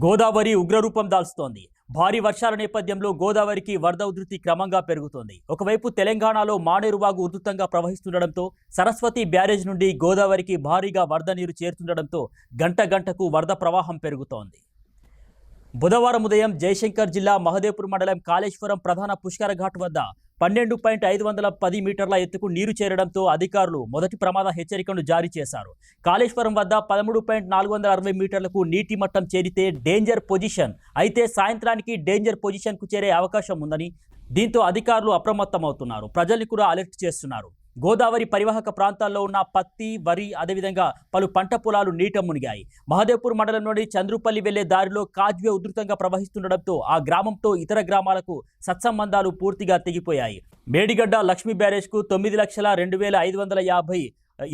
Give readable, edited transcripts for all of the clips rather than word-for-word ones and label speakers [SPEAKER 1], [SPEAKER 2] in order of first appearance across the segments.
[SPEAKER 1] గోదావరి ఉగ్రరూపం దాల్స్తోంది. భారీ వర్షాల నేపథ్యంలో గోదావరికి వరద ఉధృతి క్రమంగా పెరుగుతోంది. ఒకవైపు తెలంగాణలో మానేరువాగు ఉధృతంగా ప్రవహిస్తుండటంతో సరస్వతి బ్యారేజ్ నుండి గోదావరికి భారీగా వరద నీరు చేరుతుండటంతో గంట గంటకు వరద ప్రవాహం పెరుగుతోంది. బుధవారం ఉదయం జయశంకర్ జిల్లా మహదేవ్పూర్ మండలం కాళేశ్వరం ప్రధాన పుష్కర ఘాట్ వద్ద 12.510 మీటర్ల ఎత్తుకు నీరు చేరడంతో అధికారులు మొదటి ప్రమాద హెచ్చరికను జారీ చేశారు. కాళేశ్వరం వద్ద 13.460 మీటర్లకు నీటి మట్టం చేరితే డేంజర్ పొజిషన్ అయితే సాయంత్రానికి డేంజర్ పొజిషన్కు చేరే అవకాశం ఉందని దీంతో అధికారులు అప్రమత్తమవుతున్నారు. ప్రజల్ని కూడా అలర్ట్ చేస్తున్నారు. గోదావరి పరివాహక ప్రాంతాల్లో ఉన్న పత్తి, వరి, అదేవిధంగా పలు పంట పొలాలు నీట మునిగాయి. మహదేవ్పూర్ మండలం నుండి చంద్రుపల్లి వెళ్లే దారిలో కాజ్వే ఉధృతంగా ప్రవహిస్తుండటంతో ఆ గ్రామంతో ఇతర గ్రామాలకు సత్సంబంధాలు పూర్తిగా తెగిపోయాయి. మేడిగడ్డ లక్ష్మీ బ్యారేజ్కు 9,02,550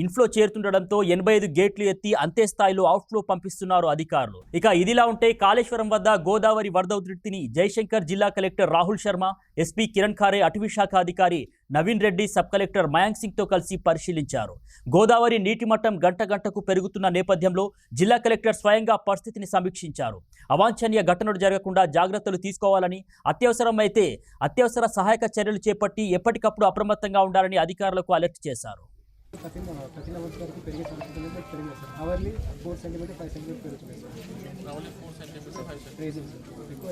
[SPEAKER 1] ఇన్ఫ్లో చేరుతుండటంతో 85 గేట్లు ఎత్తి అంతే స్థాయిలో అవుట్ఫ్లో పంపిస్తున్నారు అధికారులు. ఇక ఇదిలా ఉంటే కాళేశ్వరం వద్ద గోదావరి వరద ఉధృతిని జయశంకర్ జిల్లా కలెక్టర్ రాహుల్ శర్మ, ఎస్పీ కిరణ్ ఖారే, అటవీ శాఖ అధికారి నవీన్ రెడ్డి, సబ్ కలెక్టర్ మయాంక్ సింగ్తో కలిసి పరిశీలించారు. గోదావరి నీటి మట్టం గంట గంటకు పెరుగుతున్న నేపథ్యంలో జిల్లా కలెక్టర్ స్వయంగా పరిస్థితిని సమీక్షించారు. అవాంఛనీయ ఘటనలు జరగకుండా జాగ్రత్తలు తీసుకోవాలని, అత్యవసరమైతే అత్యవసర సహాయక చర్యలు చేపట్టి ఎప్పటికప్పుడు అప్రమత్తంగా ఉండాలని అధికారులకు అలర్ట్ చేశారు.
[SPEAKER 2] 13 అవర్స్ వరకు పెరిగే ఛాన్సెస్ అనేది పెరిగింది సార్. అవర్లీ 4 సెంటీమీటర్ 5 సెంటీమీటర్ పెరుగుతుంది సార్. ఎక్కువ